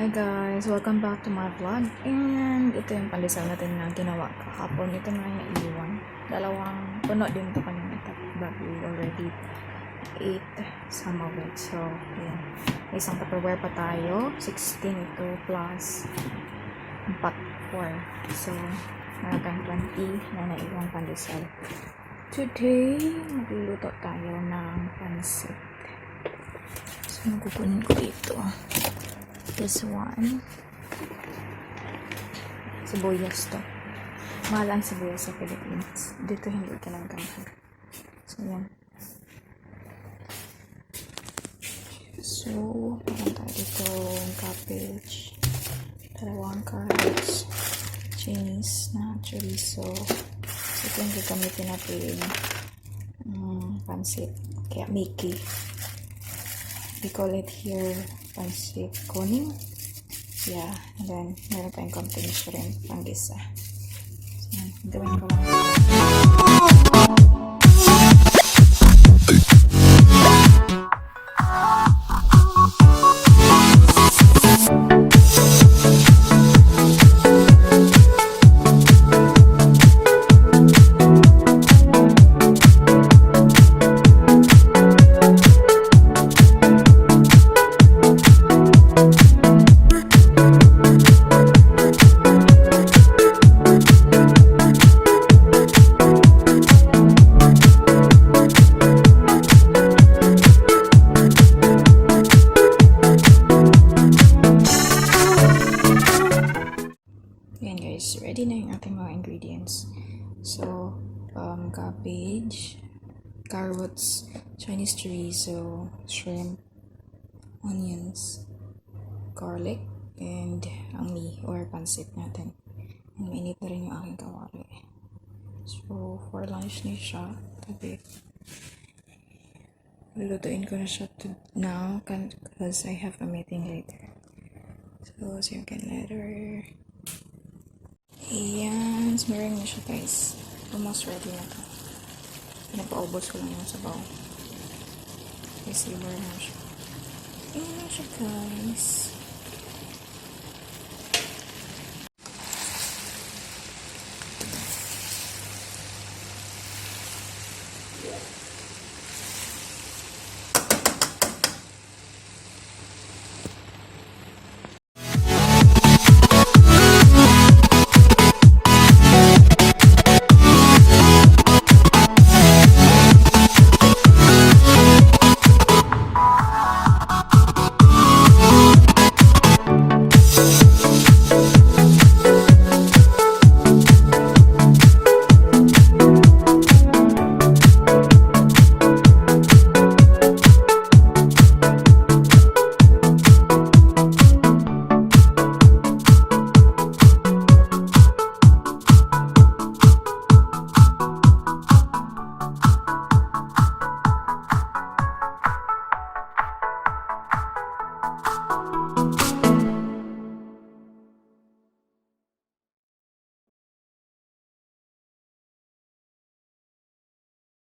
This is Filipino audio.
Hi guys! Welcome back to my vlog. And ito yung pandesal natin na ginawa kahapon. Ito na yung iwan. Dalawang puno din ito kanina. But we already ate some of it. So, yan. May isang Tupperware pa tayo. 16 ito plus 4. So, meron tayong 20 na naiwang pandesal. Today, magluluto tayo ng pancit. So, kukunin ko dito. This one. Sibuyas to. Mahal ang sibuyas sa Philippines. Dito hindi talaga mahal. So, yan. So, meron tayo dito cabbage, dalawang carrots, cheese na chorizo. So, ito yung gagamitin natin pancit. Kaya Miki. We call it here Pancit kuning. Yeah, and then meron tayong konting shrimp pang gisa. So, yan. Gawin ko lang. Ready na yung ating mga ingredients. So, cabbage, carrots, Chinese chorizo, shrimp, onions, garlic, and ang or pancit natin. And mainit na rin yung aking kawali. So, for lunch na siya. Tabi. Lulutuin ko na siya now because I have a meeting later. So, second letter. Ayan, smearing na siya guys. Almost ready na to. Pinapaubos ko lang yung sabaw. Okay, simmer na siya. Ayan na siya guys.